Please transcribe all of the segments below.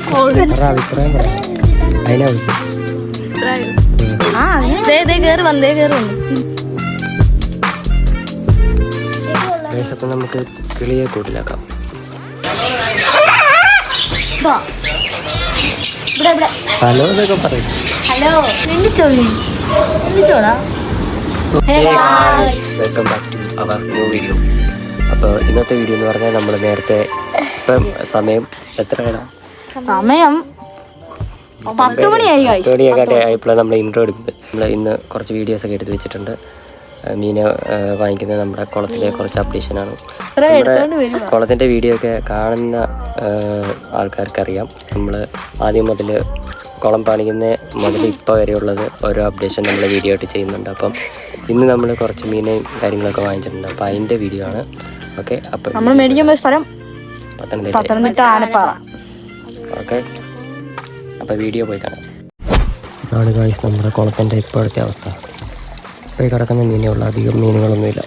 അഭിപ്രായം പറയാം. അതിനെ വിളിച്ചു അപ്പം നമുക്ക് കിളിയെ കൂട്ടിലാക്കാം. ഹലോ എന്നൊക്കെ പറയും. Welcome back to our new video. അപ്പോൾ ഇന്നത്തെ വീഡിയോ എന്ന് പറഞ്ഞാൽ നമ്മൾ നേരത്തെ ഇപ്പം സമയം എത്രയാണ്? സമയം 10 മണിയൊക്കെ ആയപ്പോഴാണ് നമ്മൾ ഇൻട്രോ എടുക്കുന്നത്. നമ്മൾ ഇന്ന് കുറച്ച് വീഡിയോസൊക്കെ എടുത്ത് വെച്ചിട്ടുണ്ട്. മീനെ വാങ്ങിക്കുന്നത് നമ്മുടെ കുളത്തിലെ കുറച്ച് അപ്ഡേഷനാണ്. നമ്മുടെ കുളത്തിൻ്റെ വീഡിയോ ഒക്കെ കാണുന്ന ആൾക്കാർക്കറിയാം. നമ്മൾ ആദ്യം മുതൽ കുളം പണിക്കുന്ന മുതൽ ഇപ്പോൾ വരെയുള്ളത് ഓരോ അപ്ഡേഷൻ നമ്മൾ വീഡിയോ ആയിട്ട് ചെയ്യുന്നുണ്ട്. അപ്പം ഇന്ന് നമ്മൾ കുറച്ച് മീനയും കാര്യങ്ങളൊക്കെ വാങ്ങിച്ചിട്ടുണ്ട്. അപ്പോൾ അതിൻ്റെ വീഡിയോ ആണ്. ഓക്കെ, അപ്പം നമ്മൾ മേടിക്കുന്ന സ്ഥലം പത്തനംതിട്ട ആനപ്പാറ. ഓക്കെ, അപ്പോൾ വീഡിയോ പോയി കാണാം. ഇതാണ് ഗായ്സ് നമ്മുടെ കുളത്തിൻ്റെ ഇപ്പോഴത്തെ അവസ്ഥ. ഇപ്പോൾ ഈ കിടക്കുന്ന മീനേ ഉള്ളൂ, അധികം മീനുകളൊന്നുമില്ല.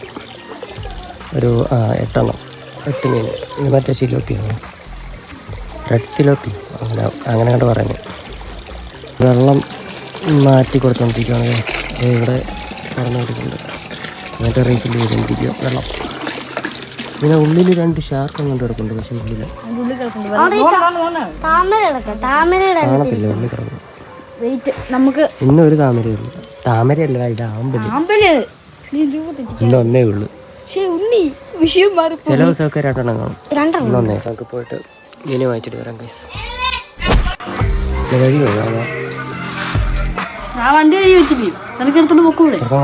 ഒരു 8 മീൻ. ഇത് മറ്റേ സിലോപ്പിയാണ്, റെഡ് സിലോപ്പി അങ്ങനെ കണ്ട് പറയുന്നത്. വെള്ളം മാറ്റി കൊടുത്തുകൊണ്ടിരിക്കുകയാണ്. ഇവിടെ കടന്നുകൊണ്ടിരിക്കുന്നുണ്ട്. അങ്ങനത്തെ റേറ്റിൽ ചെയ്തുകൊണ്ടിരിക്കുക വെള്ളം. പിന്നെ ഉള്ളിൽ 2 ഷാർക്ക് കൊണ്ട് കിടക്കുന്നുണ്ട്. പക്ഷേ ഉള്ളിൽ കാണത്തില്ല, ഉള്ളിൽ കിടക്കുന്നു. ഇന്ന് ഒരു താമരയുള്ളൂ. താമരയല്ല, ഇത് ആമ്പല്. ഇന്ന് ഒന്നേ ഉള്ളൂ. ചില ദിവസമൊക്കെ 2 എണ്ണം കാണും. ഇന്നൊന്നേ. നമുക്ക് പോയിട്ട് മീനെ വാങ്ങിച്ചിട്ട് വരാം ഗൈസ്.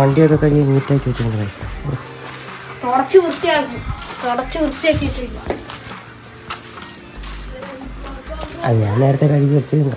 വണ്ടിയൊക്കെ കഴിഞ്ഞ് നീറ്റാക്കി വെച്ചിട്ടുണ്ട് ഗൈസ്. അത് ഞാൻ നേരത്തെ കഴുകി വെച്ചിരുന്നു.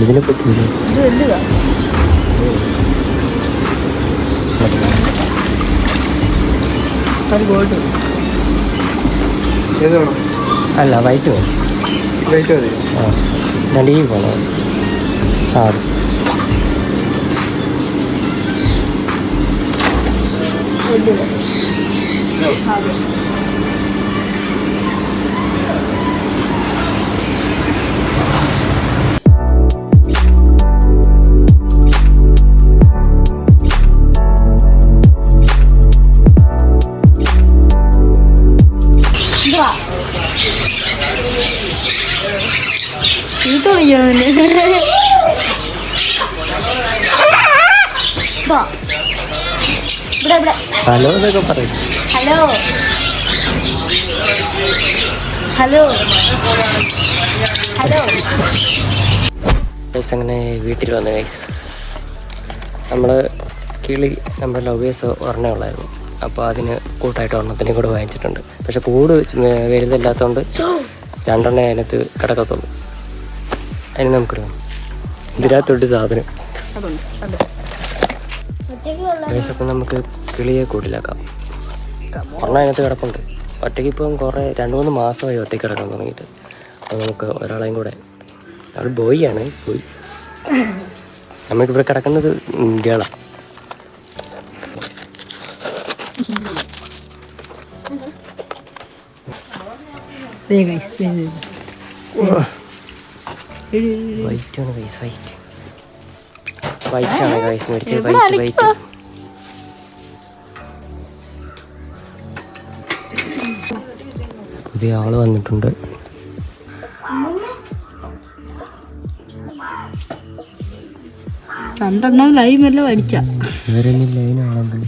ഇതിനെ പറ്റില്ല. അല്ല, വൈറ്റ് മതി. ആ, 2 ഈ പോണോ? ആ, ഹലോ എന്നൊക്കെ പറയും. അങ്ങനെ വീട്ടിൽ വന്ന ഗൈസ്. നമ്മൾ കിളി നമ്മുടെ ലവേഴ്സ് ഒരെണ്ണേ ഉള്ളായിരുന്നു. അപ്പോൾ അതിന് കൂട്ടായിട്ട് ഒരെണ്ണത്തിനെ കൂടെ വാങ്ങിച്ചിട്ടുണ്ട്. പക്ഷെ കൂട് വലുതല്ലാത്തതുകൊണ്ട് 2 എണ്ണേ അതിനകത്ത് കിടക്കത്തുള്ളൂ. അതിന് നമുക്കിടാം. ഇതിനകത്തൊട്ട് സാധനം ഗൈസ്. അപ്പം നമുക്ക് കിളിയെ കൂട്ടിലാക്കാം. ഒരെണ്ണം അതിനകത്ത് കിടപ്പുണ്ട്. ഒറ്റയ്ക്ക് ഇപ്പം കുറേ 2-3 മാസമായി ഒറ്റയ്ക്ക് കിടക്കാൻ തുടങ്ങിയിട്ട്. അപ്പോൾ നമുക്ക് ഒരാളെയും കൂടെ, അത് ബോയിയാണ്. ബോയ് നമുക്കിവിടെ കിടക്കുന്നത് ഗേളാണ്. വൈറ്റാണ് ഗൈസ്, വൈറ്റാണ് ഗൈസ് മേടിച്ചത്. വൈറ്റ് പുതിയ ആള് വന്നിട്ടുണ്ട്. രണ്ടെണ്ണം ലൈം എല്ലാം അടിച്ച ലൈനാണെങ്കിൽ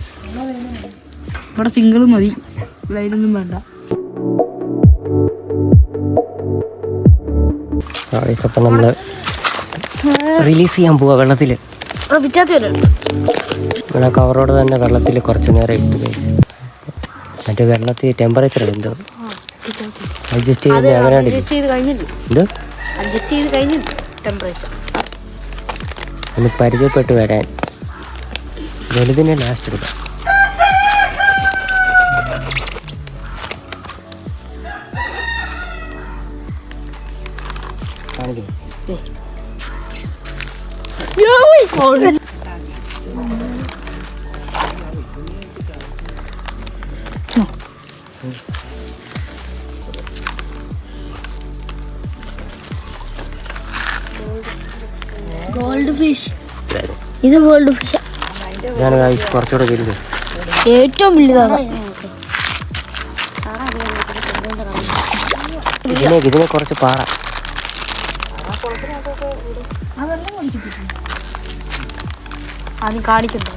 ഇവിടെ സിംഗിൾ മതി, ലൈനൊന്നും വേണ്ട. അപ്പം നമ്മൾ റിലീസ് ചെയ്യാൻ പോവാ വെള്ളത്തിൽ. ഇവിടെ കവറോട് തന്നെ വെള്ളത്തിൽ കുറച്ച് നേരം ഇട്ട് മറ്റേ വെള്ളത്തിൽ ടെമ്പറേച്ചർ എന്തോ അഡ്ജസ്റ്റ് ചെയ്ത് ഒന്ന് പരിചയപ്പെട്ട് വരാൻ വലുതിനെ ലാസ്റ്റ് എടുക്കാം. ഗോൾഡ് ഫിഷ്, ഇത് ഗോൾഡ് ഫിഷ്. ഞാൻ കുറച്ചുകൂടെ വലുത്, ഏറ്റവും വലുതാണ്. ഇതിനെ കുറച്ച് പാറ. അത് കാണിക്കണ്ടോ?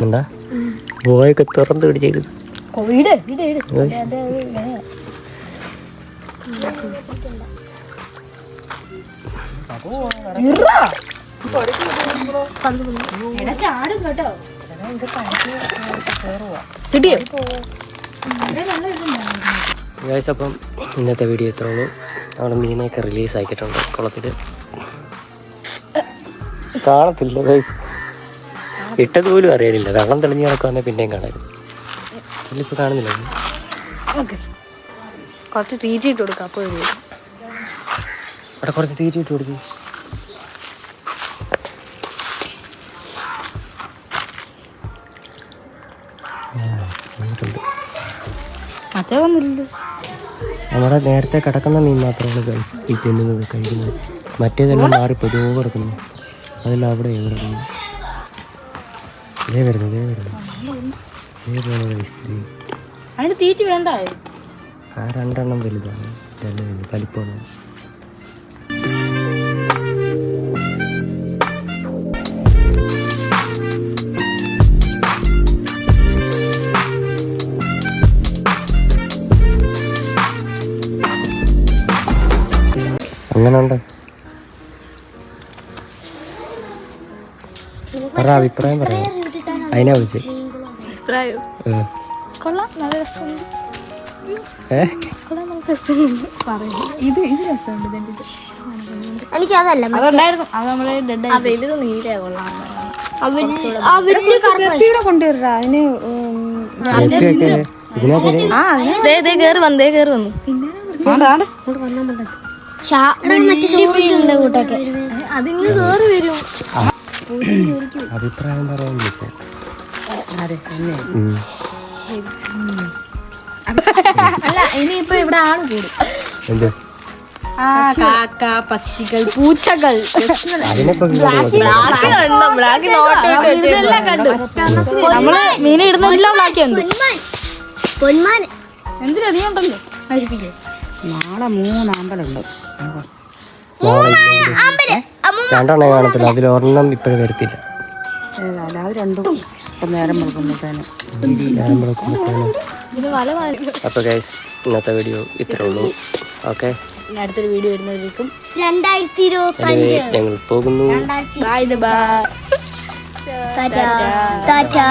എന്താ പോയൊക്കെ തുറന്ന് പിടിച്ചത്? അപ്പം ഇന്നത്തെ വീഡിയോ ഇത്രേ ഉള്ളൂ. അവിടെ മീനൊക്കെ റിലീസ് ആക്കിയിട്ടുണ്ട് കുളത്തിൽ. കാണത്തില്ല ഇട്ടത് പോലും അറിയാനില്ല. വെള്ളം തെളിഞ്ഞ് കിടക്കുവാന്നെ പിന്നെയും കാണാനും. ഇതിലിപ്പോൾ കാണുന്നില്ല. കുറച്ച് തീറ്റിട്ട് കൊടുക്കാം. അപ്പോൾ അവിടെ കുറച്ച് തീറ്റിട്ട് കൊടുക്കും. മറ്റേ വന്നില്ലല്ലോ. നമ്മുടെ നേരത്തെ കിടക്കുന്ന മീൻ മാത്രമാണ് ഈ തിന്നുന്നത്, കഴിക്കുന്നത്. മറ്റേതെല്ലാം മാറിപ്പോ ദോ കിടക്കുന്നു. അതെല്ലാം അവിടെ കിടക്കുന്നു. അതിന് തീറ്റി വേണ്ട. ആ രണ്ടെണ്ണം വലുതാണ്, കലിപ്പാണ്. അങ്ങനെയുണ്ട്. അഭിപ്രായം പറയാം. അതിനാ വിളിച്ചേ. എനിക്കതല്ല, കൊണ്ടുവരാ. അതിന് കേറി വന്നേ, കേറി വന്നു. കൂട്ടൊക്കെ അതിന് കേറി വരും. അഭിപ്രായം പറയാൻ വിളിച്ചേ. അല്ല, ഇനിയിപ്പോ ഇവിടെ ആള് കൂടും. എന്ത്? കാക്ക, പക്ഷികൾ, പൂച്ചകൾ. ഇതെല്ലാം കണ്ടു. നമ്മള് മീനെ ഇടുന്നതെല്ലാം ബ്ലാക്കുണ്ട്. എന്തിനധികം ഉണ്ടല്ലോ നശിപ്പിക്കും. നാളെ 3 അമ്പലമുണ്ട്. രണ്ടെണ്ണം കാണത്തില്ല. അതിൽ ഒരെണ്ണം ഇപ്പോഴും വരത്തില്ല. അത് രണ്ടും നേരം വെളുക്കുമ്പോഴത്തേനും. അപ്പോൾ ഗൈസ് ഇന്നത്തെ വീഡിയോ ഇത്രേ ഉള്ളൂ. ഓക്കെ, അടുത്തൊരു വീഡിയോ വരുന്നവരേക്കും 2025 ഞങ്ങൾ പോകുന്നു. Bye bye. ടാറ്റാ.